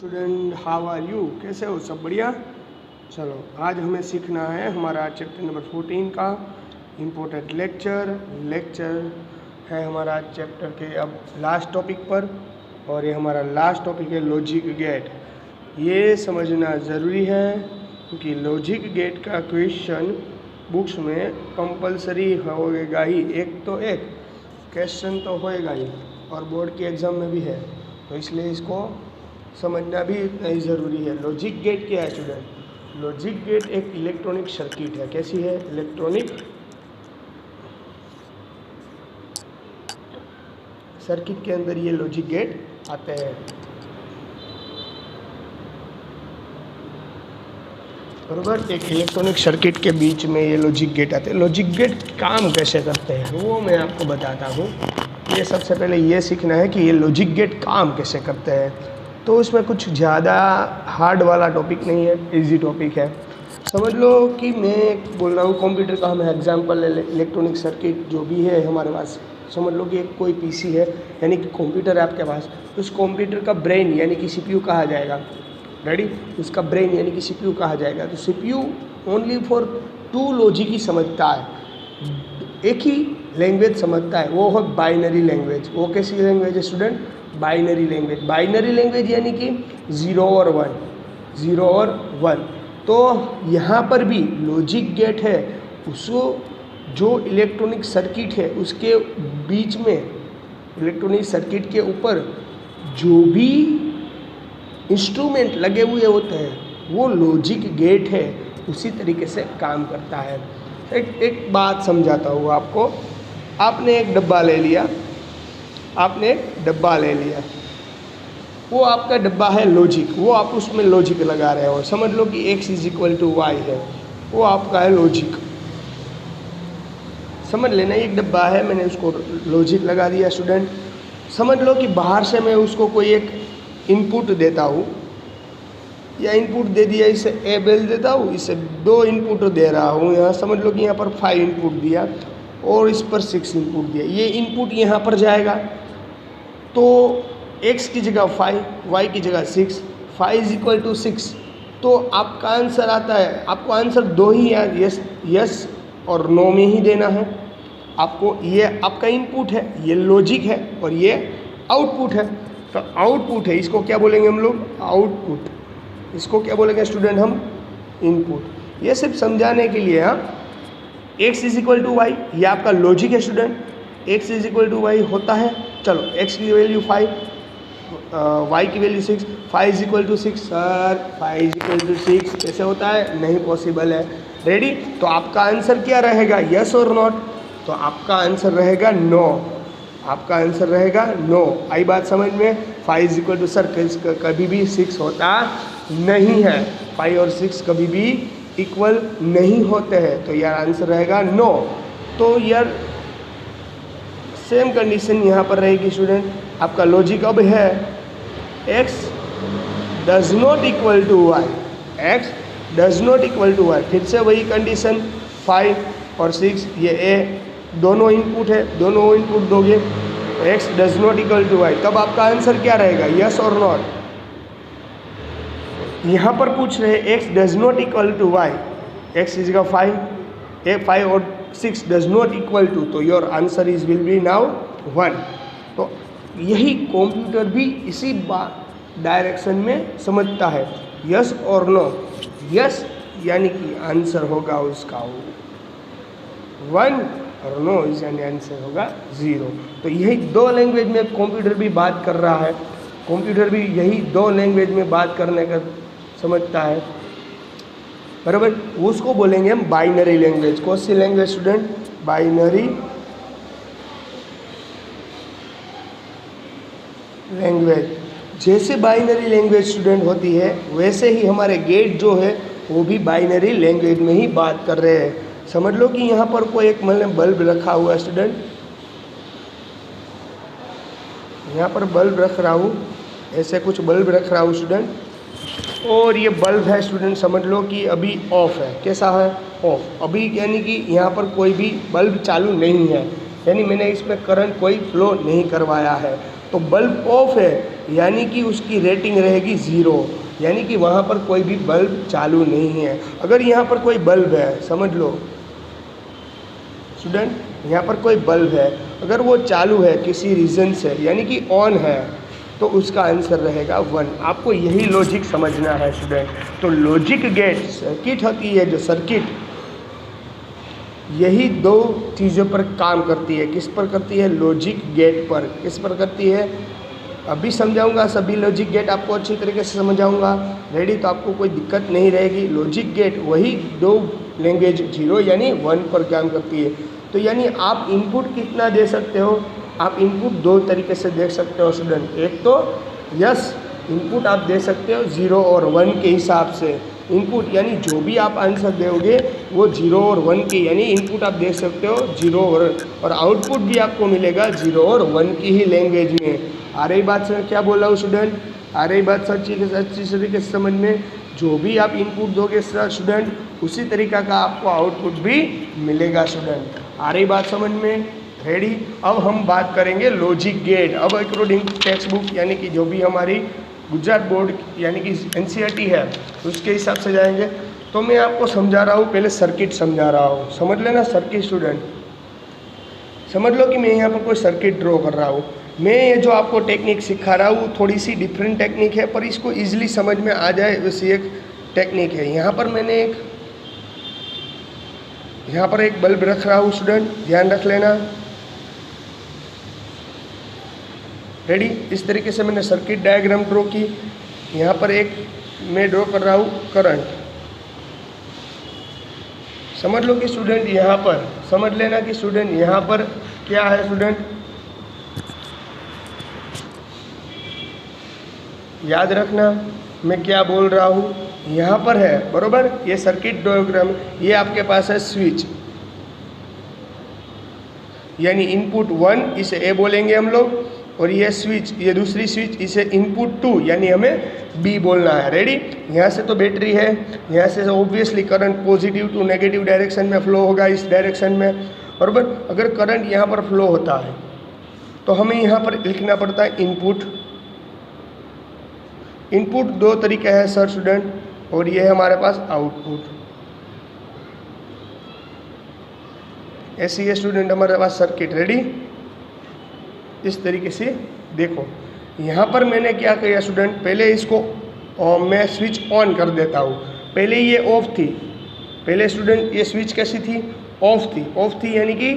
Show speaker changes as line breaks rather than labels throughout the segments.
Student, how are you? कैसे हो? सब बढ़िया? चलो, आज हमें सीखना है हमारा चैप्टर नंबर 14 का इम्पोर्टेंट लेक्चर है हमारा चैप्टर के अब लास्ट टॉपिक पर। और ये हमारा लास्ट टॉपिक है लॉजिक गेट। ये समझना ज़रूरी है क्योंकि लॉजिक गेट का क्वेश्चन बुक्स में कंपलसरी होएगा ही, एक क्वेश्चन तो होएगा ही, और बोर्ड के एग्ज़ाम में भी है, तो इसलिए इसको समझना भी इतना ही ज़रूरी है। लॉजिक गेट क्या है स्टूडेंट? लॉजिक गेट एक इलेक्ट्रॉनिक सर्किट है। कैसी है? इलेक्ट्रॉनिक सर्किट के अंदर ये लॉजिक गेट आते हैं, बराबर। एक इलेक्ट्रॉनिक सर्किट के बीच में ये लॉजिक गेट आते हैं। लॉजिक गेट काम कैसे करते हैं वो मैं आपको बताता हूँ। ये सबसे पहले ये सीखना है कि ये लॉजिक गेट काम कैसे करते हैं। तो इसमें कुछ ज़्यादा हार्ड वाला टॉपिक नहीं है, इजी टॉपिक है। समझ लो कि मैं बोल रहा हूँ कंप्यूटर का हम एग्जांपल ले लें। इलेक्ट्रॉनिक सर्किट जो भी है हमारे पास, समझ लो कि एक कोई पीसी है, यानी कि कंप्यूटर है आपके पास। उस कंप्यूटर का ब्रेन यानी कि सीपीयू कहा जाएगा। रेडी? उसका ब्रेन यानी कि सीपीयू कहा जाएगा। तो सीपीयू ओनली फॉर 2 लॉजिक ही समझता है, एक ही लैंग्वेज समझता है, वो है बाइनरी लैंग्वेज। वो कैसी लैंग्वेज है student? Binary language. Binary language यानी कि 0 और 1। तो यहाँ पर भी लॉजिक गेट है, उसको जो इलेक्ट्रॉनिक सर्किट है उसके बीच में, इलेक्ट्रॉनिक सर्किट के ऊपर जो भी इंस्ट्रूमेंट लगे हुए होते हैं वो लॉजिक गेट है, उसी तरीके से काम करता है। एक बात समझाता हूँ आपको। आपने एक डब्बा ले लिया, वो आपका डब्बा है लॉजिक, वो आप उसमें लॉजिक लगा रहे हो। समझ लो कि x = y है, वो आपका है लॉजिक। समझ लेना, एक डब्बा है, मैंने उसको लॉजिक लगा दिया स्टूडेंट। समझ लो कि बाहर से मैं उसको कोई एक इनपुट देता हूँ, या इनपुट दे दिया, इसे ए बेल देता हूँ, इसे 2 इनपुट दे रहा हूँ। यहाँ समझ लो कि यहाँ पर 5 इनपुट दिया और इस पर 6 इनपुट दिया। ये इनपुट यहाँ पर जाएगा तो x की जगह 5, y की जगह 6, 5 = 6। तो आपका आंसर आता है, आपको आंसर 2 ही है, यस और नो में ही देना है आपको। ये आपका इनपुट है, ये लॉजिक है, और ये आउटपुट है। तो आउटपुट है, इसको क्या बोलेंगे हम लोग? आउटपुट। इसको क्या बोलेंगे स्टूडेंट हम? इनपुट। ये सिर्फ समझाने के लिए। हाँ, x = y, ये आपका लॉजिक है स्टूडेंट। x = y होता है, चलो x की वैल्यू 5, y की वैल्यू 6, 5 = 6। सर 5 = 6 कैसे होता है? नहीं पॉसिबल है। रेडी? तो आपका आंसर क्या रहेगा? यस और नॉट? तो आपका आंसर रहेगा नो। आपका आंसर रहेगा नो। आई बात समझ में? 5 = सर कभी भी 6 होता नहीं है, 5 और 6 कभी भी इक्वल नहीं होते हैं, तो यार आंसर रहेगा नो। तो यार सेम कंडीशन यहाँ पर रहेगी स्टूडेंट। आपका लॉजिक अब है x does not equal to y, x does not equal to y। फिर से वही कंडीशन, 5 और 6 ये a दोनों इनपुट है, दोनों इनपुट दोगे तो x does not equal to y। तब आपका आंसर क्या रहेगा? यस और नॉट? यहाँ पर पूछ रहे हैं x does not equal to y, x = 5, 5 और 6 does not equal to, तो your answer is will be now 1। तो यही कंप्यूटर भी इसी डायरेक्शन में समझता है, यस और नो। यस यानी कि आंसर होगा उसका 1, और नो यानी आंसर होगा 0। तो यही 2 लैंग्वेज में कंप्यूटर भी बात कर रहा है। कंप्यूटर भी यही 2 लैंग्वेज में बात करने का समझता है, बराबर। उसको बोलेंगे हम बाइनरी लैंग्वेज। कौन सी लैंग्वेज स्टूडेंट? Binary language. जैसे बाइनरी लैंग्वेज स्टूडेंट होती है, वैसे ही हमारे गेट जो है वो भी बाइनरी लैंग्वेज में ही बात कर रहे हैं। समझ लो कि यहाँ पर कोई एक मतलब बल्ब रखा हुआ है स्टूडेंट, यहाँ पर बल्ब रख रहा हूँ, ऐसे कुछ बल्ब रख रहा हूँ स्टूडेंट, और ये बल्ब है स्टूडेंट, समझ लो कि अभी ऑफ है। कैसा है? ऑफ। अभी यानी कि यहाँ पर कोई भी बल्ब चालू नहीं है, यानी मैंने इसमें करंट कोई फ्लो नहीं करवाया है। तो बल्ब ऑफ है यानी कि उसकी रेटिंग रहेगी 0, यानी कि वहाँ पर कोई भी बल्ब चालू नहीं है। अगर यहाँ पर कोई बल्ब है, समझ लो स्टूडेंट, यहाँ पर कोई बल्ब है, अगर वो चालू है किसी रीज़न से यानी कि ऑन है, तो उसका आंसर रहेगा 1। आपको यही लॉजिक समझना है स्टूडेंट। तो लॉजिक गेट सर्किट होती है, जो सर्किट यही दो चीज़ों पर काम करती है। किस पर करती है? लॉजिक गेट पर। किस पर करती है? अभी समझाऊंगा, सभी लॉजिक गेट आपको अच्छी तरीके से समझाऊंगा। रेडी? तो आपको कोई दिक्कत नहीं रहेगी। लॉजिक गेट वही दो लैंग्वेज 0 यानी 1 पर काम करती है। तो यानी आप इनपुट कितना दे सकते हो? आप इनपुट दो तरीके से देख सकते हो स्टूडेंट। एक तो यस इनपुट आप दे सकते हो 0 और 1 के हिसाब से। इनपुट यानी जो भी आप आंसर दोगे वो 0 और 1 के यानी इनपुट आप देख सकते हो 0 और आउटपुट भी आपको मिलेगा 0 और 1 की ही लैंग्वेज में। आ रही बात सर? क्या बोल रहा हूँ स्टूडेंट? आ रही बात अच्छी तरीके से समझ में? जो भी आप इनपुट दोगे स्टूडेंट, उसी तरीका का आपको आउटपुट भी मिलेगा स्टूडेंट। आ रही बात समझ में? रेडी? अब हम बात करेंगे लॉजिक गेट। अब अकॉर्डिंग टेक्स्ट बुक यानी कि जो भी हमारी गुजरात बोर्ड यानी कि NCERT है उसके हिसाब से जाएंगे। तो मैं आपको समझा रहा हूँ, पहले सर्किट समझा रहा हूँ, समझ लेना सर्किट स्टूडेंट। समझ लो कि मैं यहाँ पर कोई सर्किट ड्रॉ कर रहा हूँ। मैं ये जो आपको टेक्निक सिखा रहा हूँ थोड़ी सी डिफरेंट टेक्निक है, पर इसको ईजिली समझ में आ जाए वैसी एक टेक्निक है। यहाँ पर मैंने यहाँ पर एक बल्ब रख रहा हूँ स्टूडेंट, ध्यान रख लेना। रेडी? इस तरीके से मैंने सर्किट डायग्राम ड्रॉ की। यहाँ पर एक मैं ड्रॉ कर रहा हूँ करंट। समझ लो कि स्टूडेंट यहाँ पर समझ लेना कि स्टूडेंट यहाँ पर क्या है स्टूडेंट, याद रखना मैं क्या बोल रहा हूँ। यहाँ पर है बरोबर, ये सर्किट डायग्राम, ये आपके पास है स्विच यानी इनपुट 1 इसे ए बोलेंगे हम लोग, और ये स्विच ये दूसरी स्विच इसे इनपुट 2 यानी हमें बी बोलना है। रेडी? यहाँ से तो बैटरी है, यहाँ से obviously current positive to negative direction में फ्लो होगा, इस डायरेक्शन में बराबर। अगर करंट यहाँ पर फ्लो होता है तो हमें यहाँ पर लिखना पड़ता है इनपुट। इनपुट दो तरीके हैं सर स्टूडेंट, और ये है हमारे पास आउटपुट। ऐसी है स्टूडेंट हमारे पास सर्किट। रेडी? इस तरीके से देखो, यहाँ पर मैंने क्या किया स्टूडेंट, पहले इसको मैं स्विच ऑन कर देता हूँ। पहले ये ऑफ थी, पहले स्टूडेंट ये स्विच कैसी थी? ऑफ थी। ऑफ थी यानी कि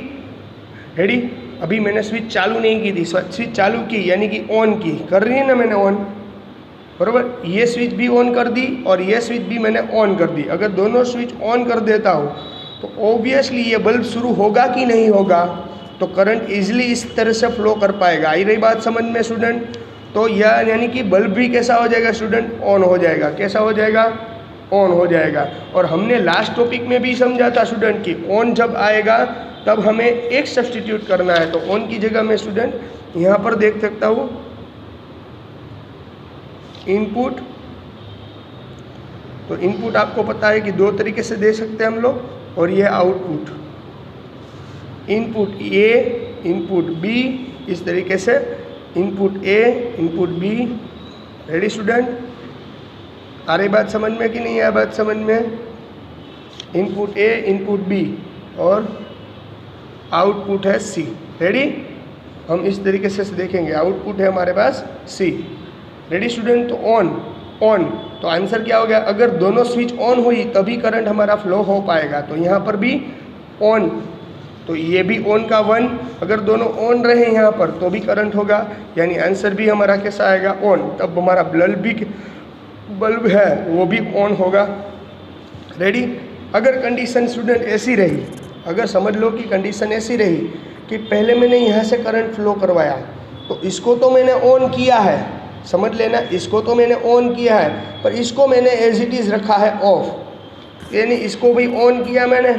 रेडी? अभी मैंने स्विच चालू नहीं की थी, स्विच चालू की यानी कि ऑन की, कर रही है ना मैंने ऑन, बराबर। ये स्विच भी ऑन कर दी और ये स्विच भी मैंने ऑन कर दी। अगर दोनों स्विच ऑन कर देता हूँ तो ऑब्वियसली ये बल्ब शुरू होगा कि नहीं होगा? तो करंट इजीली इस तरह से फ्लो कर पाएगा। आई रही बात समझ में स्टूडेंट? तो यह यानी कि बल्ब भी कैसा हो जाएगा स्टूडेंट? ऑन हो जाएगा। कैसा हो जाएगा? ऑन हो जाएगा। और हमने लास्ट टॉपिक में भी समझा था स्टूडेंट कि ऑन जब आएगा तब हमें एक सब्सटीट्यूट करना है। तो ऑन की जगह में स्टूडेंट यहाँ पर देख सकता हूँ इनपुट। तो इनपुट आपको पता है कि दो तरीके से दे सकते हैं हम लोग, और ये output, input A input B, इस तरीके से input A input B. Ready student? आ रही बात समझ में कि नहीं आ बात समझ में? इनपुट ए इनपुट बी और आउटपुट है सी। रेडी? हम इस तरीके से देखेंगे, आउटपुट है हमारे पास सी। Ready student? तो ऑन तो आंसर क्या हो गया? अगर दोनों स्विच ऑन हुई तभी करंट हमारा फ्लो हो पाएगा। तो यहाँ पर भी ऑन, तो ये भी ऑन का 1, अगर दोनों ऑन रहे यहाँ पर तो भी करंट होगा, यानी आंसर भी हमारा कैसा आएगा? ऑन। तब हमारा बल्ब है वो भी ऑन होगा। रेडी? अगर कंडीशन स्टूडेंट ऐसी रही, अगर समझ लो कि कंडीशन ऐसी रही कि पहले मैंने यहाँ से करंट फ्लो करवाया, तो इसको तो मैंने ऑन किया है, समझ लेना, इसको तो मैंने ऑन किया है, पर इसको मैंने एज इट इज़ रखा है ऑफ, यानी इसको भी ऑन किया मैंने,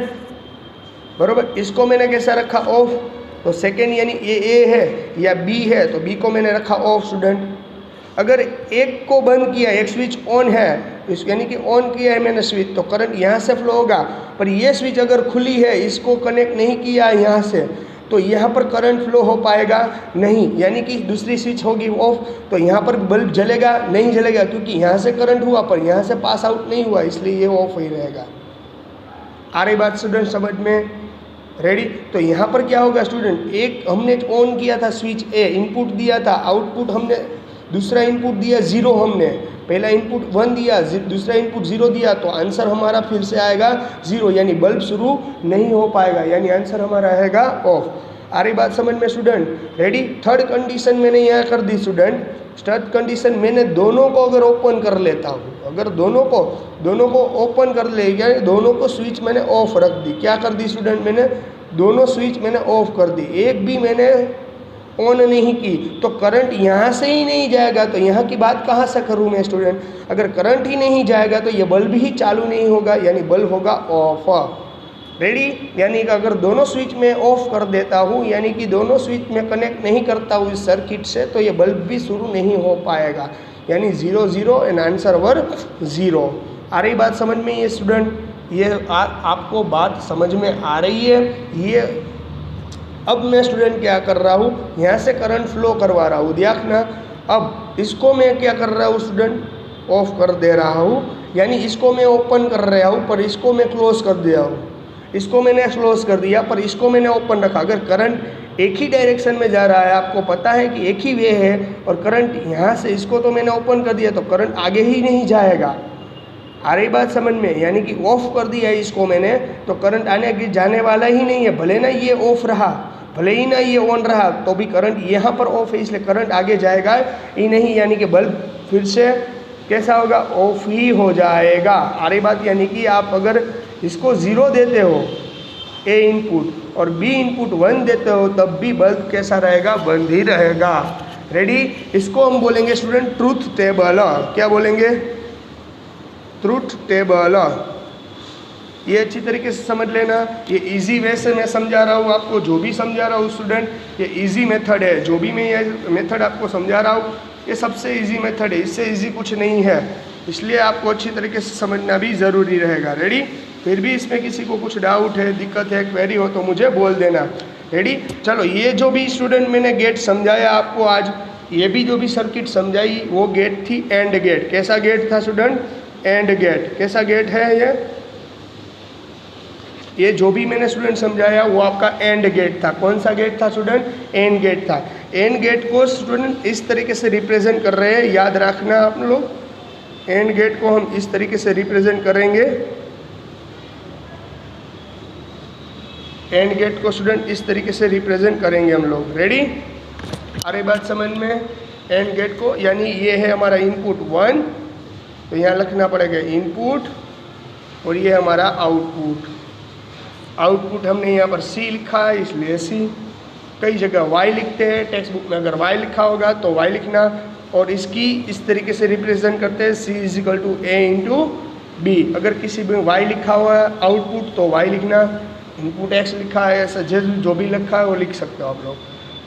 बराबर। इसको मैंने कैसा रखा? ऑफ। तो सेकेंड यानी ये ए है या बी है, तो बी को मैंने रखा ऑफ स्टूडेंट। अगर एक को बंद किया, एक स्विच ऑन है, यानी कि ऑन किया है मैंने स्विच, तो करंट यहाँ से फ्लो होगा। पर ये स्विच अगर खुली है, इसको कनेक्ट नहीं किया है यहाँ से, तो यहाँ पर करंट फ्लो हो पाएगा नहीं, यानी कि दूसरी स्विच होगी ऑफ, तो यहाँ पर बल्ब जलेगा नहीं जलेगा, क्योंकि यहाँ से करंट हुआ पर यहाँ से पास आउट नहीं हुआ, इसलिए ये ऑफ ही रहेगा। आ रही बात स्टूडेंट समझ में? रेडी? तो यहाँ पर क्या होगा स्टूडेंट, एक हमने ऑन किया था स्विच ए, इनपुट दिया था, आउटपुट हमने दूसरा इनपुट दिया 0, हमने पहला इनपुट 1 दिया, दूसरा इनपुट 0 दिया, तो आंसर हमारा फिर से आएगा 0, यानी बल्ब शुरू नहीं हो पाएगा, यानी आंसर हमारा आएगा ऑफ। आ रही बात समझ में स्टूडेंट? रेडी? थर्ड कंडीशन मैंने यहाँ कर दी स्टूडेंट। थर्ड कंडीशन मैंने दोनों को अगर ओपन कर लेता हूँ, अगर दोनों को ओपन कर ले, यानी दोनों को स्विच मैंने ऑफ रख दी। क्या कर दी स्टूडेंट? मैंने दोनों स्विच मैंने ऑफ कर दी, एक भी मैंने ऑन नहीं की, तो करंट यहाँ से ही नहीं जाएगा। तो यहाँ की बात कहाँ से करूँ मैं स्टूडेंट? अगर करंट ही नहीं जाएगा तो ये बल्ब ही चालू नहीं होगा, यानी बल्ब होगा ऑफ। रेडी? यानी कि अगर दोनों स्विच में ऑफ कर देता हूँ, यानी कि दोनों स्विच में कनेक्ट नहीं करता हूँ इस सर्किट से, तो ये बल्ब भी शुरू नहीं हो पाएगा, यानी 0 0 एंड आंसर वर 0। आ रही बात समझ में ये स्टूडेंट? ये आपको बात समझ में आ रही है? ये अब मैं स्टूडेंट क्या कर रहा हूँ, यहाँ से करंट फ्लो करवा रहा हूँ, देखना। अब इसको मैं क्या कर रहा हूँ स्टूडेंट, ऑफ कर दे रहा हूँ, यानी इसको मैं ओपन कर रहा हूँ पर इसको मैं क्लोज कर दिया हूँ, इसको मैंने क्लोज कर दिया पर इसको मैंने ओपन रखा। अगर करंट एक ही डायरेक्शन में जा रहा है, आपको पता है कि एक ही वे है, और करंट यहाँ से इसको तो मैंने ओपन कर दिया, तो करंट आगे ही नहीं जाएगा। आ रही बात समझ में? यानी कि ऑफ कर दिया इसको मैंने, तो करंट आने की जाने वाला ही नहीं है, भले ना ये ऑफ रहा, भले ही ना ये ऑन रहा, तो भी करंट यहाँ पर ऑफ है, इसलिए करंट आगे जाएगा ही नहीं, यानी कि बल्ब फिर से कैसा होगा, ऑफ ही हो जाएगा। आ रही बात? यानी कि आप अगर इसको 0 देते हो ए इनपुट और बी इनपुट 1 देते हो, तब भी बल्ब कैसा रहेगा, बंद ही रहेगा। रेडी? इसको हम बोलेंगे स्टूडेंट ट्रूथ टेबल। क्या बोलेंगे? Truth table. ये अच्छी तरीके से समझ लेना, ये इजी वे से मैं समझा रहा हूँ आपको, जो भी समझा रहा हूँ स्टूडेंट, ये इजी मेथड है। जो भी मैं ये मेथड आपको समझा रहा हूँ, ये सबसे इजी मेथड है, इससे इजी कुछ नहीं है, इसलिए आपको अच्छी तरीके से समझना भी ज़रूरी रहेगा। रेडी? फिर भी इसमें किसी को कुछ डाउट है, दिक्कत है, क्वेरी हो तो मुझे बोल देना। रेडी? चलो, ये जो भी स्टूडेंट मैंने गेट समझाया आपको आज, ये भी जो भी सर्किट समझाई वो गेट थी एंड गेट। कैसा गेट था स्टूडेंट? And gate. कैसा गेट है ये जो भी मैंने स्टूडेंट समझाया वो आपका एंड गेट था। कौन सा गेट था स्टूडेंट? एंड गेट था। एंड गेट को स्टूडेंट इस तरीके से रिप्रेजेंट कर रहे हैं, याद रखना आप लोग। एंड गेट को हम इस तरीके से रिप्रेजेंट करेंगे, एंड गेट को स्टूडेंट इस तरीके से रिप्रेजेंट करेंगे हम लोग। रेडी? अरे बात समझ में? एंड गेट को, यानी ये है हमारा इनपुट 1, तो यहाँ लिखना पड़ेगा इनपुट, और ये हमारा आउटपुट। आउटपुट हमने यहाँ पर C लिखा है, इसलिए C। कई जगह Y लिखते हैं, टेक्स्ट बुक में अगर Y लिखा होगा तो Y लिखना, और इसकी इस तरीके से रिप्रेजेंट करते हैं C = A × B। अगर किसी में Y लिखा हुआ है आउटपुट तो Y लिखना, इनपुट X लिखा है, ऐसा जो भी लिखा है वो लिख सकते हो आप लोग।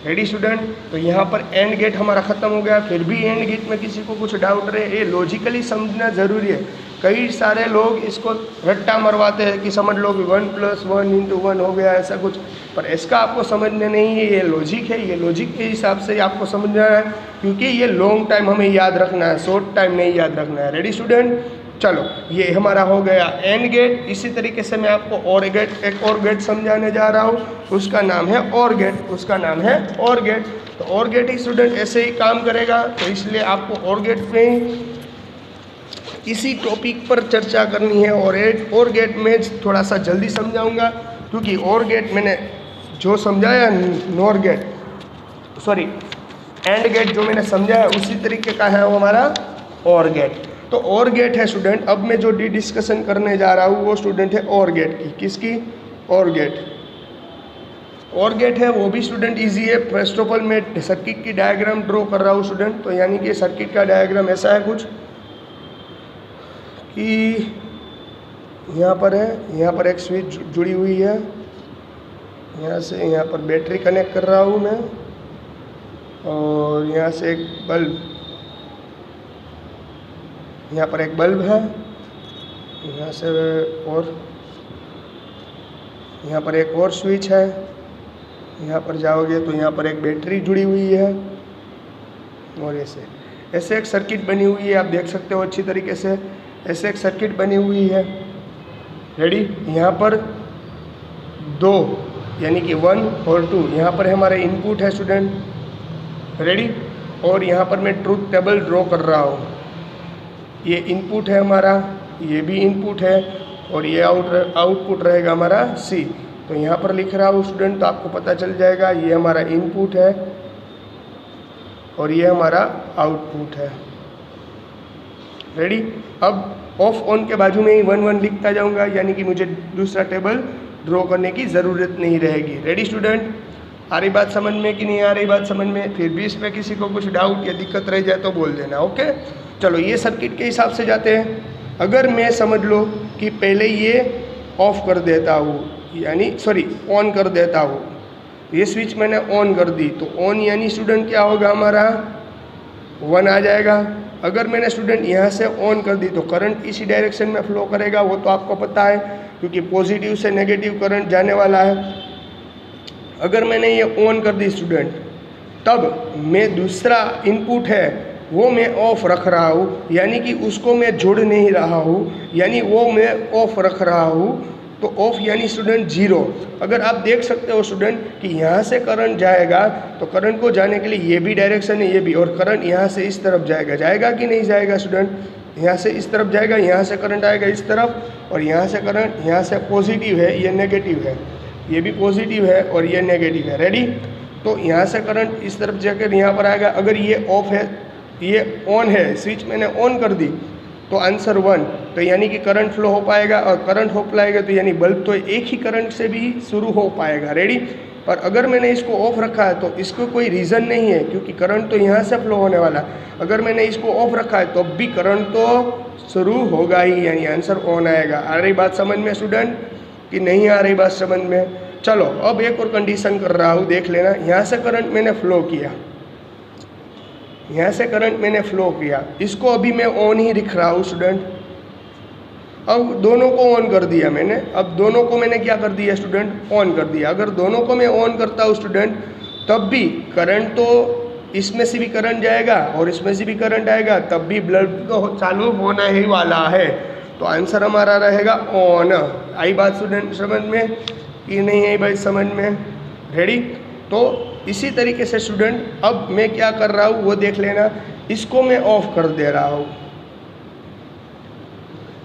Ready student? तो यहाँ पर एंड गेट हमारा ख़त्म हो गया। फिर भी एंड गेट में किसी को कुछ डाउट रहे, ये लॉजिकली समझना ज़रूरी है। कई सारे लोग इसको रट्टा मरवाते हैं कि समझ लो कि 1 + 1 × 1 हो गया, ऐसा कुछ, पर इसका आपको समझने नहीं है, ये लॉजिक है, ये लॉजिक के हिसाब से आपको समझना है, क्योंकि ये लॉन्ग टाइम हमें याद रखना है, शॉर्ट टाइम नहीं याद रखना है। Ready student? चलो, ये हमारा हो गया एंड गेट। इसी तरीके से मैं आपको और गेट, एक और गेट समझाने जा रहा हूँ, उसका नाम है और गेट, उसका नाम है और गेट। तो और गेट ही स्टूडेंट ऐसे ही काम करेगा, तो इसलिए आपको और गेट में इसी टॉपिक पर चर्चा करनी है। और गेट में थोड़ा सा जल्दी समझाऊंगा, क्योंकि और गेट मैंने जो समझाया, nor gate, sorry and gate जो मैंने समझाया उसी तरीके का है वो हमारा और गेट। तो और गेट है स्टूडेंट, अब मैं जो डिस्कशन करने जा रहा हूँ वो स्टूडेंट है और गेट की। किसकी? और गेट। और गेट है वो भी स्टूडेंट इजी है। फर्स्ट ऑफ ऑल मैं सर्किट की डायग्राम ड्रॉ कर रहा हूँ स्टूडेंट, तो यानी कि सर्किट का डायग्राम ऐसा है कुछ कि यहाँ पर है, यहाँ पर एक स्विच जुड़ी हुई है, यहाँ से यहाँ पर बैटरी कनेक्ट कर रहा हूँ मैं, और यहाँ से एक बल्ब, यहाँ पर एक बल्ब है, यहाँ से और यहाँ पर एक और स्विच है, यहाँ पर जाओगे तो यहाँ पर एक बैटरी जुड़ी हुई है और ऐसे एक सर्किट बनी हुई है, आप देख सकते हो अच्छी तरीके से। ऐसे एक सर्किट बनी हुई है, रेडी। यहाँ पर 2 यानी कि 1 और 2 यहाँ पर हमारे इनपुट है स्टूडेंट, रेडी। और यहाँ पर मैं ट्रूथ टेबल ड्रॉ कर रहा हूँ। ये इनपुट है हमारा, ये भी इनपुट है और ये आउटपुट रहेगा हमारा C। तो यहाँ पर लिख रहा हूँ स्टूडेंट, तो आपको पता चल जाएगा ये हमारा इनपुट है और ये हमारा आउटपुट है, रेडी। अब ऑफ ऑन के बाजू में ही 1 1 लिखता जाऊँगा, यानी कि मुझे दूसरा टेबल ड्रॉ करने की ज़रूरत नहीं रहेगी, रेडी स्टूडेंट। आ रही बात समझ में कि नहीं आ रही बात समझ में? फिर भी इसमें किसी को कुछ डाउट या दिक्कत रह जाए तो बोल देना, ओके। चलो ये सर्किट के हिसाब से जाते हैं। अगर मैं समझ लो कि पहले ये ऑफ कर देता हूँ, यानी सॉरी ऑन कर देता हूँ, ये स्विच मैंने ऑन कर दी, तो ऑन यानी स्टूडेंट क्या होगा हमारा 1 आ जाएगा। अगर मैंने स्टूडेंट यहाँ से ऑन कर दी तो करंट इसी डायरेक्शन में फ्लो करेगा, वो तो आपको पता है, क्योंकि पॉजिटिव से नेगेटिव करंट जाने वाला है। अगर मैंने ये ऑन कर दी स्टूडेंट, तब मैं दूसरा इनपुट है वो मैं ऑफ रख रहा हूँ, यानी कि उसको मैं जोड़ नहीं रहा हूँ, यानी वो मैं ऑफ रख रहा हूँ। तो ऑफ यानी स्टूडेंट 0। अगर आप देख सकते हो स्टूडेंट कि यहाँ से करंट जाएगा, तो करंट को जाने के लिए ये भी डायरेक्शन है, ये भी, और करंट यहाँ से इस तरफ जाएगा कि नहीं जाएगा स्टूडेंट? यहाँ से इस तरफ जाएगा, यहाँ से करंट आएगा इस तरफ, और यहाँ से करंट, यहाँ से पॉजिटिव है, ये नेगेटिव है, ये भी पॉजिटिव है और ये नेगेटिव है, रेडी। तो यहाँ से करंट इस तरफ जाकर यहाँ पर आएगा। अगर ये ऑफ है, ये ऑन है, स्विच मैंने ऑन कर दी, तो आंसर 1, तो यानी कि करंट फ्लो हो पाएगा, और करंट हो पाएगा तो यानी बल्ब तो एक ही करंट से भी शुरू हो पाएगा, रेडी। और अगर मैंने इसको ऑफ रखा है तो इसको कोई रीज़न नहीं है, क्योंकि करंट तो यहाँ से फ्लो होने वाला है। अगर मैंने इसको ऑफ रखा है तो भी करंट तो शुरू होगा ही, यानी आंसर ऑन आएगा। आ रही बात समझ में स्टूडेंट कि नहीं आ रही बात समझ में? चलो अब एक और कंडीशन कर रहा हूँ, देख लेना। यहाँ से करंट मैंने फ्लो किया, यहाँ से करंट मैंने फ्लो किया, इसको अभी मैं ऑन ही रख रहा हूँ स्टूडेंट। अब दोनों को ऑन कर दिया मैंने, अब दोनों को मैंने क्या कर दिया स्टूडेंट? ऑन कर दिया। अगर दोनों को मैं ऑन करता हूँ स्टूडेंट, तब भी करंट तो इसमें से भी करंट जाएगा और इसमें से भी करंट आएगा, तब भी बल्ब तो चालू होना ही वाला है। तो आंसर हमारा रहेगा ऑन। आई बात स्टूडेंट समझ में कि नहीं आई बात समझ में? रेडी। तो इसी तरीके से स्टूडेंट अब मैं क्या कर रहा हूँ वो देख लेना। इसको मैं ऑफ कर दे रहा हूँ,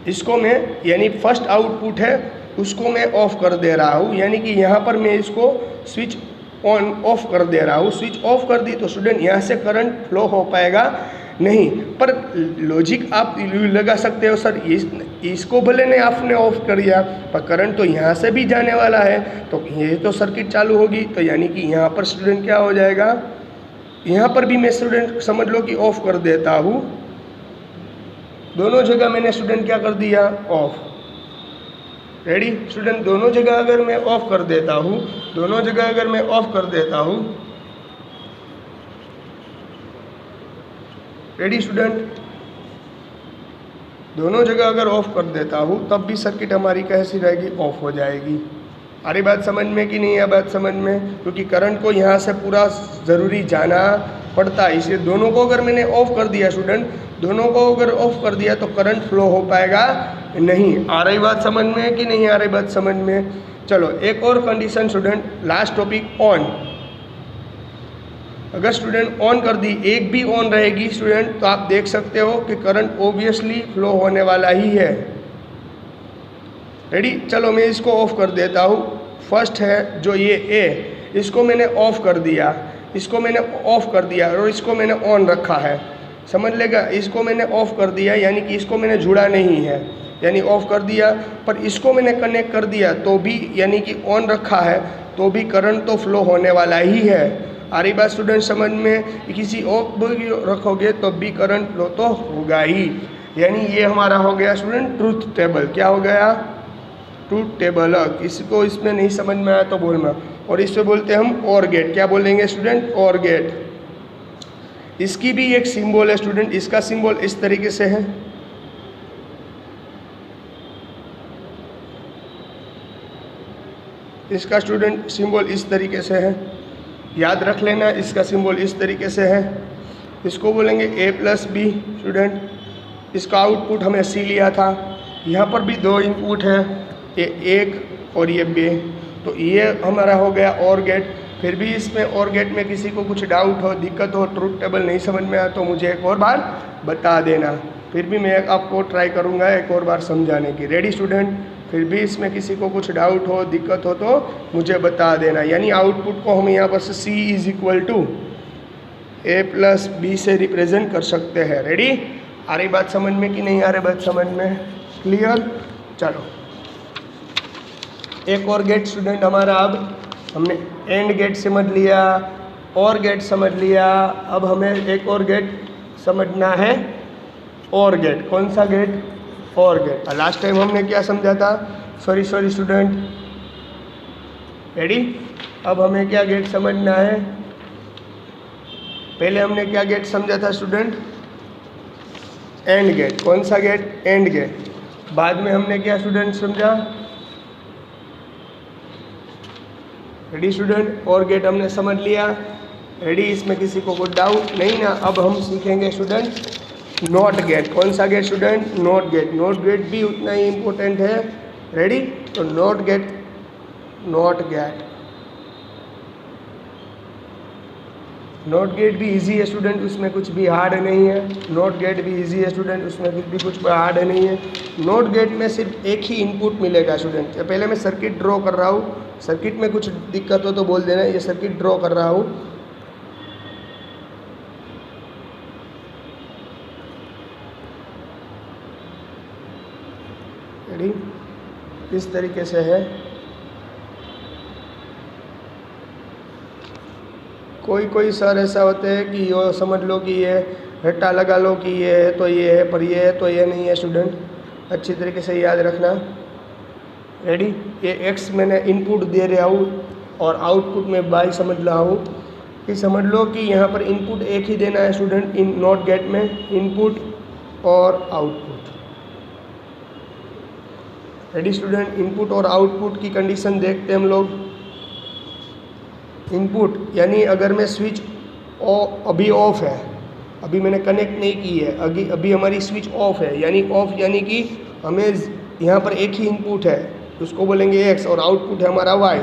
इसको मैं, यानी फर्स्ट आउटपुट है उसको मैं ऑफ कर दे रहा हूँ, यानी कि यहाँ पर मैं इसको स्विच ऑन ऑफ कर दे रहा हूँ। स्विच ऑफ कर दी तो स्टूडेंट यहाँ से करंट फ्लो हो पाएगा नहीं। पर लॉजिक आप लगा सकते हो, सर इसको भले ने आपने ऑफ कर दिया पर करंट तो यहाँ से भी जाने वाला है, तो ये तो सर्किट चालू होगी, तो यानी कि यहाँ पर स्टूडेंट क्या हो जाएगा, यहाँ पर भी मैं स्टूडेंट समझ लो कि ऑफ कर देता हूँ। दोनों जगह मैंने स्टूडेंट क्या कर दिया? ऑफ। रेडी स्टूडेंट, दोनों जगह अगर मैं ऑफ कर देता हूँ, दोनों जगह अगर मैं ऑफ कर देता हूँ, रेडी स्टूडेंट, दोनों जगह अगर ऑफ कर देता हूँ तब भी सर्किट हमारी कैसी रहेगी? ऑफ हो जाएगी। आ रही बात समझ में कि नहीं है बात समझ में? क्योंकि करंट को यहाँ से पूरा ज़रूरी जाना पड़ता है, इसलिए दोनों को अगर मैंने ऑफ कर दिया स्टूडेंट, दोनों को अगर ऑफ कर दिया तो करंट फ्लो हो पाएगा नहीं। आ रही बात समझ में कि नहीं आ रही बात समझ में? चलो एक और condition student, last topic, on. अगर स्टूडेंट ऑन कर दी, एक भी ऑन रहेगी स्टूडेंट, तो आप देख सकते हो कि करंट ऑब्वियसली फ्लो होने वाला ही है। रेडी, चलो मैं इसको ऑफ कर देता हूँ। फर्स्ट है जो ये ए, इसको मैंने ऑफ कर दिया, इसको मैंने ऑफ कर दिया और इसको मैंने ऑन रखा है, समझ लेगा। इसको मैंने ऑफ कर दिया यानी कि इसको मैंने जुड़ा नहीं है, यानी ऑफ कर दिया, पर इसको मैंने कनेक्ट कर दिया तो भी यानी कि ऑन रखा है, तो भी करंट तो फ्लो होने वाला ही है। आ रही बात स्टूडेंट समझ में? किसी ऑफ रखोगे तो भी करंट फ्लो तो होगा ही। यानी ये हमारा हो गया स्टूडेंट ट्रूथ टेबल। क्या हो गया? Truth table. इसको इसमें नहीं समझ में आया तो बोलना। और इससे बोलते हैं हम और गेट। क्या बोलेंगे स्टूडेंट? और गेट। इसकी भी एक सिंबल है स्टूडेंट, इसका सिंबल इस तरीके से है। इसका स्टूडेंट सिंबल इस तरीके से है, याद रख लेना, इसका सिंबल इस तरीके से है। इसको बोलेंगे a+b स्टूडेंट। इसका आउटपुट हमने c लिया था। यहाँ पर भी दो इनपुट है, ये 1 और ये 2, तो ये हमारा हो गया और गेट। फिर भी इसमें और गेट में किसी को कुछ डाउट हो, दिक्कत हो, ट्रूथ टेबल नहीं समझ में आया तो मुझे एक और बार बता देना। फिर भी मैं आपको ट्राई करूँगा एक और बार समझाने की। Ready student? फिर भी इसमें किसी को कुछ डाउट हो, दिक्कत हो तो मुझे बता देना। यानी आउटपुट को हम यहाँ पर से c = a+b से रिप्रेजेंट कर सकते हैं। रेडी? आ रही बात समझ में कि नहीं आ रही बात समझ में? क्लियर? चलो एक और गेट स्टूडेंट हमारा, अब हमने एंड गेट समझ लिया, और गेट समझ लिया। अब हमें एक और गेट समझना है, और गेट। कौन सा गेट? और गेट। लास्ट टाइम हमने क्या समझा था? Sorry student, ready? अब हमें क्या गेट समझना है? पहले हमने क्या गेट समझा था स्टूडेंट? And gate. कौन सा गेट? And gate. बाद में हमने क्या स्टूडेंट समझा? Ready student? और गेट हमने समझ लिया। रेडी? इसमें किसी को कोई डाउट नहीं ना? अब हम सीखेंगे स्टूडेंट नॉट गेट। कौन सा gate student? Not gate. Not gate भी उतना ही इम्पोर्टेंट है। रेडी? तो नॉट गेट भी इजी है स्टूडेंट, उसमें कुछ भी हार्ड नहीं है। नॉट गेट भी इजी है स्टूडेंट, उसमें भी कुछ हार्ड नहीं है। नॉट गेट में सिर्फ एक ही इनपुट मिलेगा स्टूडेंट। पहले मैं सर्किट ड्रॉ कर रहा हूँ, सर्किट में कुछ दिक्कत हो तो बोल देना। ये सर्किट ड्रॉ कर रहा हूँ। रेडी? इस तरीके से है। कोई सर ऐसा होते हैं कि यो समझ लो कि ये रट्टा लगा लो कि ये है तो ये है, पर ये है तो ये नहीं है स्टूडेंट। अच्छी तरीके से याद रखना। रेडी? ये x मैंने इनपुट दे रहा हूँ और आउटपुट में y समझ रहा हूँ कि समझ लो कि यहाँ पर इनपुट एक ही देना है स्टूडेंट। इन नॉट गेट में इनपुट और आउटपुट। Ready student? इनपुट और आउटपुट की कंडीशन देखते हैं हम लोग। इनपुट यानी अगर मैं स्विच अभी ऑफ है, अभी मैंने कनेक्ट नहीं की है, अभी हमारी स्विच ऑफ है, यानी ऑफ यानी कि हमें यहाँ पर एक ही इनपुट है, उसको बोलेंगे x, और आउटपुट है हमारा y।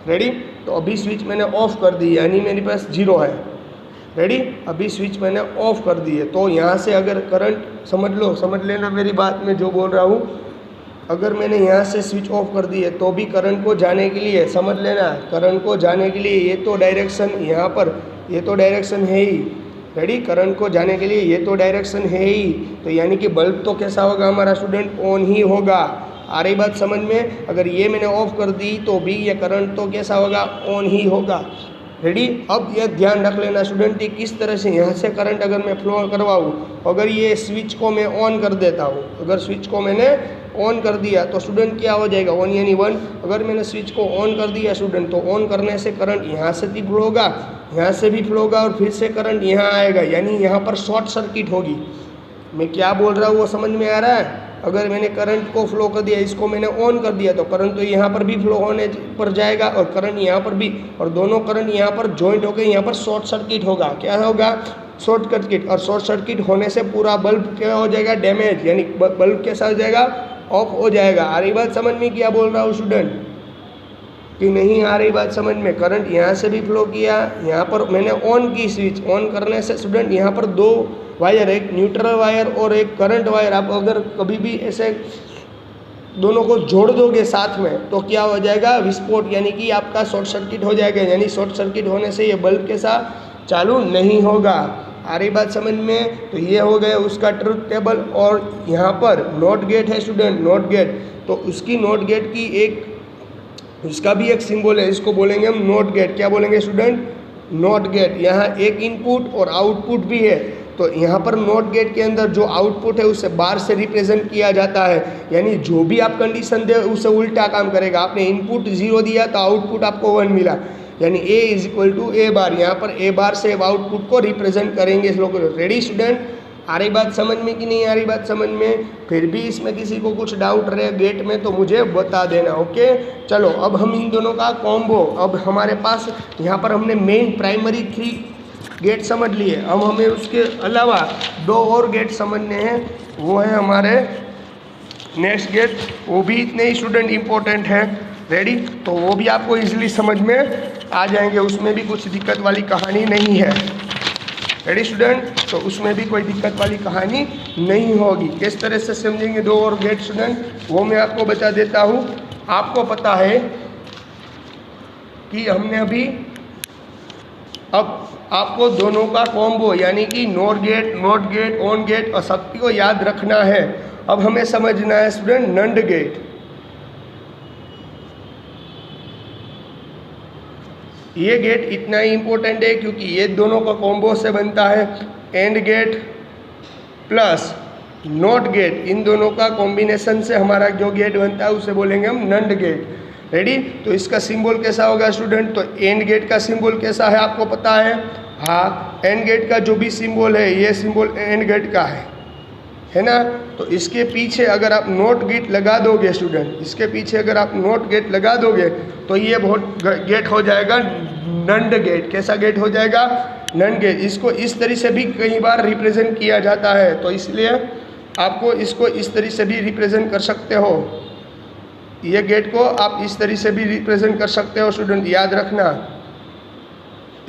रेडी? तो अभी स्विच मैंने ऑफ कर दी यानी मेरे पास 0 है। रेडी? अभी स्विच मैंने ऑफ कर दी है, तो यहाँ से अगर करंट समझ लेना मेरी बात में जो बोल रहा हूँ। अगर मैंने यहाँ से स्विच ऑफ कर दी है तो भी करंट को जाने के लिए, समझ लेना, करंट को जाने के लिए ये तो डायरेक्शन यहाँ पर, ये तो डायरेक्शन है ही। रेडी? करंट को जाने के लिए ये तो डायरेक्शन है ही, तो यानी कि बल्ब तो कैसा होगा हमारा स्टूडेंट? ऑन ही होगा। आ रही बात समझ में? अगर ये मैंने ऑफ कर दी तो भी ये करंट तो कैसा होगा? ऑन ही होगा। रेडी? अब ये ध्यान रख लेना स्टूडेंट कि किस तरह से यहाँ से करंट अगर मैं फ्लो करवाऊँ, अगर ये स्विच को मैं ऑन कर देता हूँ, अगर स्विच को मैंने ऑन कर दिया तो स्टूडेंट क्या हो जाएगा? 1 यानी 1। अगर मैंने स्विच को ऑन कर दिया स्टूडेंट, तो ऑन करने से करंट यहाँ से भी फ्लो होगा, यहाँ से भी फ्लो होगा, और फिर से करंट यहाँ आएगा, यानी यहाँ पर शॉर्ट सर्किट होगी। मैं क्या बोल रहा हूँ वो समझ में आ रहा है? अगर मैंने करंट को फ्लो कर दिया, इसको मैंने ऑन कर दिया, तो करंट तो यहाँ पर भी फ्लो होने पर जाएगा और करंट यहाँ पर भी, और दोनों करंट यहाँ पर जॉइंट होकर यहाँ पर शॉर्ट सर्किट होगा। क्या होगा? Short circuit. और शॉर्ट सर्किट होने से पूरा बल्ब क्या हो जाएगा? डैमेज, यानी बल्ब कैसा हो जाएगा? ऑफ हो जाएगा। आ रही बात समझ में? क्या बोल रहा हूँ स्टूडेंट? कि नहीं आ रही बात समझ में? करंट यहाँ से भी फ्लो किया, यहाँ पर मैंने ऑन की स्विच, ऑन करने से स्टूडेंट यहाँ पर 2 वायर, एक न्यूट्रल वायर और एक करंट वायर, आप अगर कभी भी ऐसे दोनों को जोड़ दोगे साथ में तो क्या हो जाएगा? विस्फोट, यानी कि आपका शॉर्ट सर्किट हो जाएगा। यानी शॉर्ट सर्किट होने से ये बल्ब कैसा? चालू नहीं होगा। आ रही बात समझ में? तो ये हो गया उसका ट्रुथ टेबल। और यहाँ पर नॉट गेट है स्टूडेंट, नॉट गेट, तो उसकी नॉट गेट की एक, इसका भी एक सिंबल है, इसको बोलेंगे हम नॉट गेट। क्या बोलेंगे स्टूडेंट? Not gate. यहाँ एक इनपुट और आउटपुट भी है, तो यहाँ पर नॉट गेट के अंदर जो आउटपुट है उसे बार से रिप्रेजेंट किया जाता है, यानी जो भी आप कंडीशन दे उसे उल्टा काम करेगा। आपने इनपुट 0 दिया तो आउटपुट आपको 1 मिला, यानी A = A बार। यहाँ पर A बार से आउटपुट को रिप्रेजेंट करेंगे इस लोग। Ready student? आ रही बात समझ में कि नहीं आ रही बात समझ में? फिर भी इसमें किसी को कुछ डाउट रहे गेट में तो मुझे बता देना, ओके। चलो अब हम इन दोनों का कॉम्बो, अब हमारे पास यहाँ पर हमने मेन प्राइमरी 3 गेट समझ लिए। अब हमें उसके अलावा 2 और गेट समझने हैं, वो है हमारे नेक्स्ट गेट, वो भी इतने ही स्टूडेंट इम्पोर्टेंट है। रेडी? तो वो भी आपको इजीली समझ में आ जाएंगे, उसमें भी कुछ दिक्कत वाली कहानी नहीं है। Ready student? तो उसमें भी कोई दिक्कत वाली कहानी नहीं होगी। किस तरह से समझेंगे 2 और गेट स्टूडेंट, वो मैं आपको बता देता हूँ। आपको पता है कि हमने अभी, अब आपको दोनों का कॉम्बो यानी कि नॉट गेट, ऑन गेट और सबकी को याद रखना है। अब हमें समझना है स्टूडेंट नंड गेट। ये गेट इतना ही इम्पोर्टेंट है क्योंकि ये दोनों का कॉम्बो से बनता है। AND gate plus NOT gate, इन दोनों का कॉम्बिनेशन से हमारा जो गेट बनता है उसे बोलेंगे हम नंड गेट। रेडी? तो इसका सिंबल कैसा होगा स्टूडेंट? तो एंड गेट का सिंबल कैसा है आपको पता है? हाँ, एंड गेट का जो भी सिंबल है ये सिंबल एंड गेट का है ना। तो इसके पीछे अगर आप नॉट गेट लगा दोगे स्टूडेंट, इसके पीछे अगर आप नॉट गेट लगा दोगे तो ये बहुत गेट हो जाएगा नंड गेट। कैसा गेट हो जाएगा? नंड गेट। इसको इस तरह से भी कई बार रिप्रेजेंट किया जाता है, तो इसलिए आपको इसको इस तरह से भी रिप्रेजेंट कर सकते हो। ये गेट को आप इस तरह से भी रिप्रेजेंट कर सकते हो स्टूडेंट, याद रखना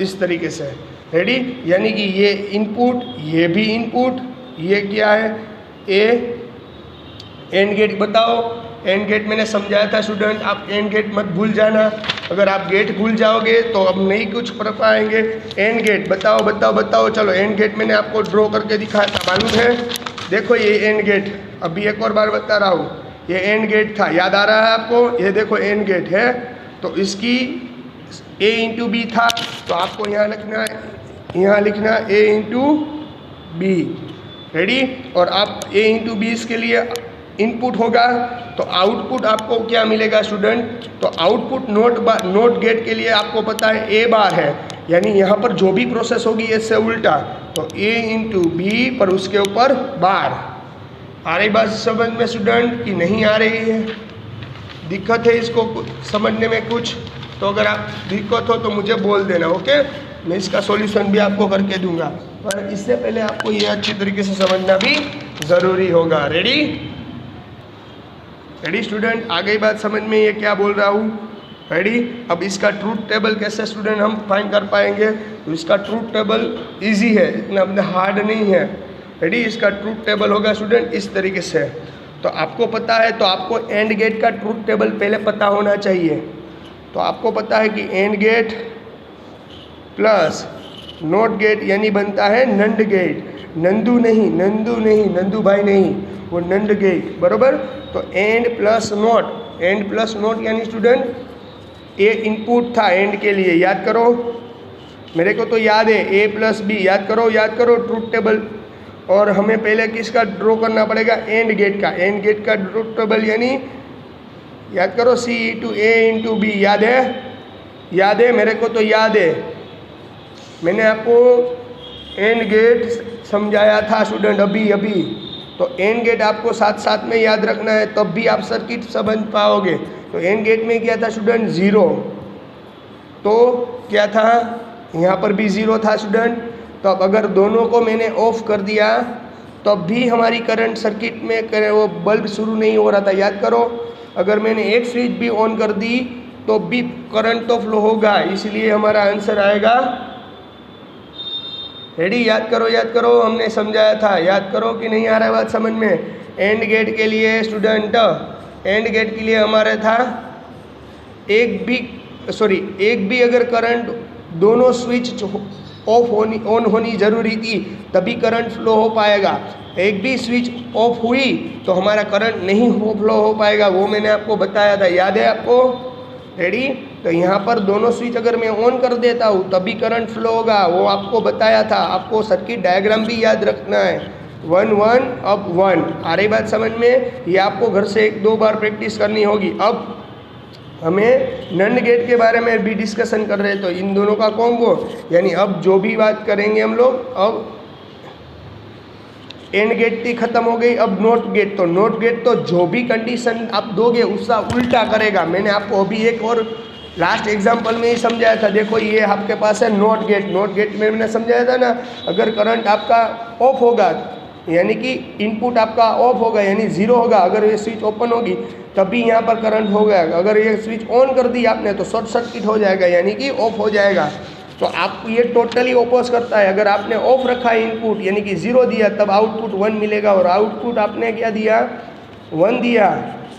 इस तरीके से। रेडी? यानी कि ये इनपुट, ये भी इनपुट, ये क्या है? A and gate. बताओ एंड गेट मैंने समझाया था स्टूडेंट, आप एंड गेट मत भूल जाना। अगर आप गेट भूल जाओगे तो अब नहीं कुछ कर पाएंगे। एंड गेट बताओ बताओ बताओ। चलो एंड गेट मैंने आपको ड्रॉ करके दिखाया था, मालूम है? देखो ये एंड गेट, अभी एक और बार बता रहा हूँ, ये एंड गेट था, याद आ रहा है आपको? ये देखो एंड गेट है, तो इसकी a इंटू बी था, तो आपको यहाँ लिखना है, यहाँ लिखना a इंटू बी। रेडी? और आप a इंटू बी इसके लिए इनपुट होगा, तो आउटपुट आपको क्या मिलेगा स्टूडेंट? तो आउटपुट नोट गेट के लिए आपको पता है a बार है, यानी यहाँ पर जो भी प्रोसेस होगी इससे उल्टा, तो a इंटू बी पर उसके ऊपर बार। आ रही बात समझ में स्टूडेंट कि नहीं आ रही है? दिक्कत है इसको समझने में कुछ? तो अगर आप दिक्कत हो तो मुझे बोल देना, ओके। मैं इसका सॉल्यूशन भी आपको करके दूंगा, पर इससे पहले आपको ये अच्छी तरीके से समझना भी ज़रूरी होगा। रेडी? Ready student? आ गई बात समझ में ये क्या बोल रहा हूँ? रेडी? अब इसका ट्रूथ टेबल कैसे स्टूडेंट हम फाइंड कर पाएंगे? तो इसका ट्रूथ टेबल इजी है, इतना हार्ड नहीं है। रेडी? इसका ट्रूथ टेबल होगा स्टूडेंट इस तरीके से। तो आपको पता है, तो आपको एंड गेट का ट्रूथ टेबल पहले पता होना चाहिए। तो आपको पता है कि and gate plus NOT gate यानी बनता है नंड गेट। नंदू नहीं, नंदू भाई नहीं, वो नंड गेट, बरोबर। तो एंड प्लस नॉट यानी स्टूडेंट ए इनपुट था एंड के लिए, याद करो, मेरे को तो याद है a प्लस बी, याद करो ट्रूथ टेबल। और हमें पहले किसका ड्रॉ करना पड़ेगा? एंड गेट का। एंड गेट का ट्रूथ टेबल यानी याद करो c इंटू ए इंटू बी, याद है? मेरे को तो याद है, मैंने आपको एंड गेट समझाया था स्टूडेंट अभी। तो एंड गेट आपको साथ साथ में याद रखना है, तब भी आप सर्किट समझ पाओगे। तो एंड गेट में क्या था स्टूडेंट? 0। तो क्या था? यहाँ पर भी 0 था स्टूडेंट। तो अब अगर दोनों को मैंने ऑफ कर दिया तब भी हमारी करंट सर्किट में वो बल्ब शुरू नहीं हो रहा था, याद करो। अगर मैंने एक स्विच भी ऑन कर दी तो भी करंट तो फ्लो होगा, इसलिए हमारा आंसर आएगा। रेडी? याद करो, हमने समझाया था, याद करो कि नहीं आ रहा है बात समझ में? एंड गेट के लिए स्टूडेंट, एंड गेट के लिए हमारा था एक भी अगर करंट, दोनों स्विच ऑन होनी जरूरी थी तभी करंट फ्लो हो पाएगा। एक भी स्विच ऑफ हुई तो हमारा करंट नहीं फ्लो हो पाएगा, वो मैंने आपको बताया था, याद है आपको? रेडी? तो यहाँ पर दोनों स्विच अगर मैं ऑन कर देता हूँ तभी करंट फ्लो होगा, वो आपको बताया था। आपको सर्किट डायग्राम भी याद रखना है, 1 1 अब 1। आ रही बात समझ में? ये आपको घर से 1-2 बार प्रैक्टिस करनी होगी। अब हमें नंड गेट के बारे में भी डिस्कशन कर रहे हैं, तो इन दोनों का कॉम्बो, यानी अब जो भी बात करेंगे हम लोग, अब एंड गेट थी खत्म हो गई, अब नॉट गेट। तो नॉट गेट तो जो भी कंडीशन आप दोगे उसका उल्टा करेगा। मैंने आपको अभी एक और लास्ट एग्जाम्पल में ही समझाया था। देखो ये आपके पास है नॉट गेट। नॉट गेट में मैंने समझाया था ना, अगर करंट आपका ऑफ होगा यानी कि इनपुट आपका ऑफ होगा यानी ज़ीरो होगा, अगर ये स्विच ओपन होगी तभी यहाँ पर करंट होगा। अगर ये स्विच ऑन कर दी आपने तो शॉर्ट सर्किट हो जाएगा यानी कि ऑफ हो जाएगा। तो आपको ये टोटली ओपोज करता है। अगर आपने ऑफ रखा है इनपुट यानी कि ज़ीरो दिया तब आउटपुट 1 मिलेगा, और आउटपुट आपने क्या दिया 1 दिया,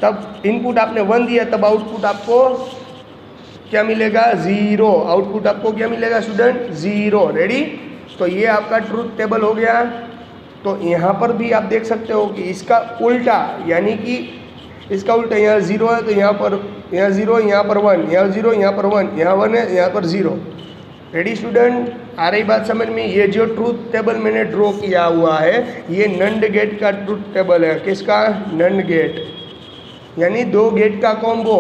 तब इनपुट आपने 1 दिया तब आउटपुट आपको क्या मिलेगा 0। आउटपुट आपको क्या मिलेगा स्टूडेंट 0। रेडी। तो ये आपका ट्रूथ टेबल हो गया। तो यहाँ पर भी आप देख सकते हो कि इसका उल्टा यानी कि इसका उल्टा, यहाँ 0 है तो यहाँ 0, यहाँ पर 1, यहाँ 0, यहाँ पर 1, यहाँ 1 है, यहाँ पर 0। रेडी स्टूडेंट, आ रही बात समझ में। ये जो ट्रूथ टेबल मैंने ड्रॉ किया हुआ है ये नंड गेट का ट्रूथ टेबल है। किसका? नंड गेट, यानी दो गेट का कॉम्बो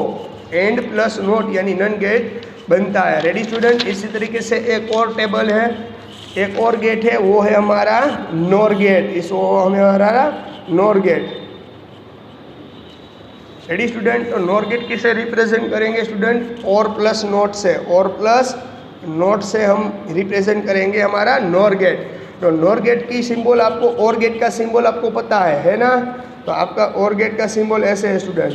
एंड प्लस नोट यानी नंड गेट बनता है। Ready student. इसी तरीके से एक और टेबल है, एक और गेट है, वो है हमारा नॉर गेट। इसको हमारा नॉर गेट। Ready student. तो नॉर गेट किसे रिप्रेजेंट करेंगे स्टूडेंट? और प्लस नोट से, और प्लस नोट से हम रिप्रेजेंट करेंगे हमारा नॉर गेट। तो नॉर गेट की सिंबल आपको, और गेट का सिंबल आपको पता है ना? तो आपका और गेट का सिंबल ऐसे है स्टूडेंट।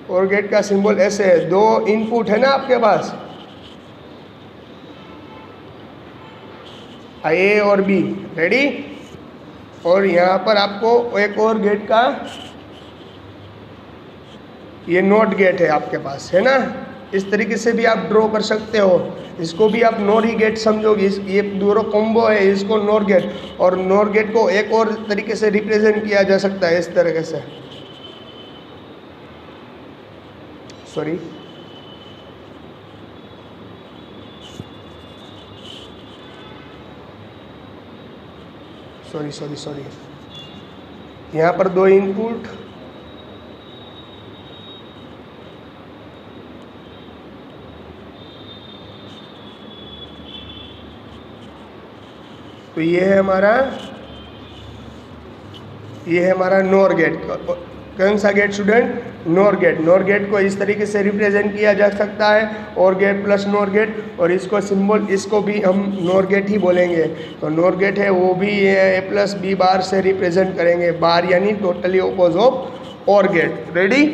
और गेट का सिंबल ऐसे है। दो इनपुट है ना आपके पास, ए और बी। रेडी। और यहाँ पर आपको एक और गेट का, ये नॉट गेट है आपके पास, है ना? इस तरीके से भी आप ड्रॉ कर सकते हो। इसको भी आप नॉर ही गेट समझोगे। ये दोनों कॉम्बो है, इसको नॉर गेट। और नॉर गेट को एक और तरीके से रिप्रेजेंट किया जा सकता है इस तरीके से, सॉरी सॉरी सॉरी सॉरी यहाँ पर दो इनपुट, तो ये है हमारा नॉर गेट। कौन सा gate student? Nor gate. Nor gate को इस तरीके से रिप्रेजेंट किया जा सकता है, और गेट प्लस नॉर गेट। और इसको सिंबल, इसको भी हम नॉर गेट ही बोलेंगे। तो नॉर गेट है वो भी ए प्लस बी बार से रिप्रेजेंट करेंगे। बार यानी टोटली ओपोज ऑफ और गेट। रेडी।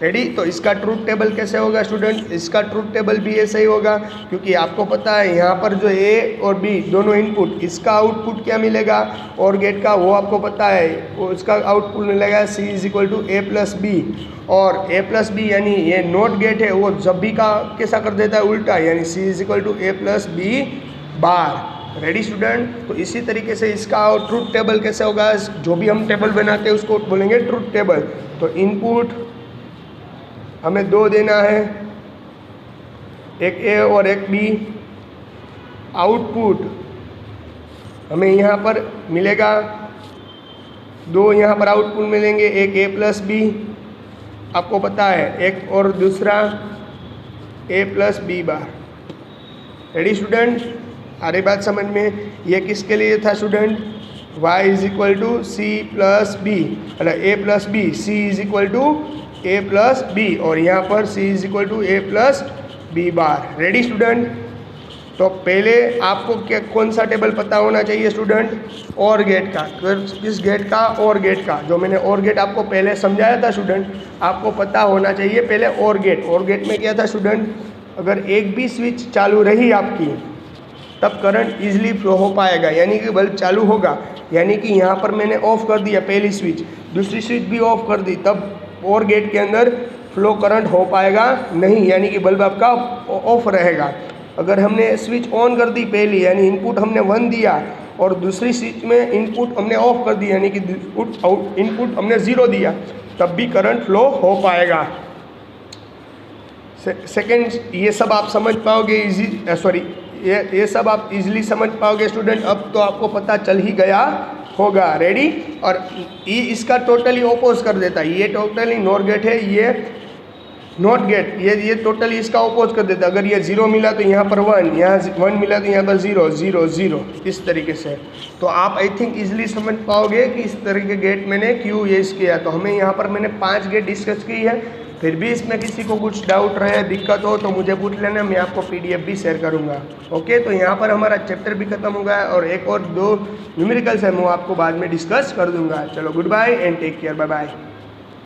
रेडी। तो इसका ट्रूथ टेबल कैसे होगा स्टूडेंट? इसका ट्रूथ टेबल भी ऐसे ही होगा, क्योंकि आपको पता है यहाँ पर जो ए और बी दोनों इनपुट, इसका आउटपुट क्या मिलेगा और गेट का वो आपको पता है। वो इसका आउटपुट मिलेगा C is equal to A plus B. और ए प्लस बी यानी ये नॉट गेट है, वो जब भी का कैसा कर देता है उल्टा, यानी C is equal to A plus B bar. Ready student. तो इसी तरीके से इसका ट्रूथ टेबल कैसे होगा? जो भी हम टेबल बनाते हैं उसको बोलेंगे ट्रूथ टेबल। तो इनपुट हमें दो देना है, एक ए और एक बी। आउटपुट हमें यहाँ पर मिलेगा दो, यहाँ पर आउटपुट मिलेंगे, एक ए प्लस बी आपको पता है, एक और दूसरा A plus B bar. Ready student. आ रही बात समझ में? ये किसके लिए था student? y is equal to C plus B, मतलब A plus B. C is equal to A plus B, और यहाँ पर C is equal to A plus B bar. Ready student. तो पहले आपको क्या, कौन सा टेबल पता होना चाहिए स्टूडेंट? और गेट का। किस गेट का? और गेट का। जो मैंने और गेट आपको पहले समझाया था स्टूडेंट, आपको पता होना चाहिए पहले और गेट। और गेट में क्या था स्टूडेंट? अगर एक भी स्विच चालू रही आपकी तब करंट इजीली फ्लो हो पाएगा, यानी कि बल्ब चालू होगा। यानी कि यहाँ पर मैंने ऑफ कर दिया पहली स्विच, दूसरी स्विच भी ऑफ कर दी, तब और गेट के अंदर फ्लो करंट हो पाएगा नहीं, यानी कि बल्ब आपका ऑफ रहेगा। अगर हमने स्विच ऑन कर दी पहली, यानी इनपुट हमने 1 दिया, और दूसरी स्विच में इनपुट हमने ऑफ कर दी, यानी कि इनपुट हमने 0 दिया, तब भी करंट फ्लो हो पाएगा। सेकेंड, ये सब आप समझ पाओगे ये सब आप इजीली समझ पाओगे स्टूडेंट। अब तो आपको पता चल ही गया होगा। रेडी। और ये इसका टोटली ओपोज कर देता है। ये टोटली नॉर गेट है, ये नॉट गेट, ये टोटली इसका अपोज कर देता। अगर ये 0 मिला तो यहाँ पर 1, यहाँ 1 मिला तो यहाँ पर 0 0 0, इस तरीके से। तो आप आई थिंक इजीली समझ पाओगे कि इस तरह के गेट मैंने क्यों यूज़ किया। तो हमें यहाँ पर मैंने 5 गेट डिस्कस की है। फिर भी इसमें किसी को कुछ डाउट रहे, दिक्कत हो तो मुझे पूछ लेना, मैं आपको PDF भी शेयर करूँगा। ओके, तो यहाँ पर हमारा चैप्टर भी खत्म हो गया है और एक और 2 न्यूमेरिकल्स है वो आपको बाद में डिस्कस कर दूँगा। चलो good bye and take care, bye bye.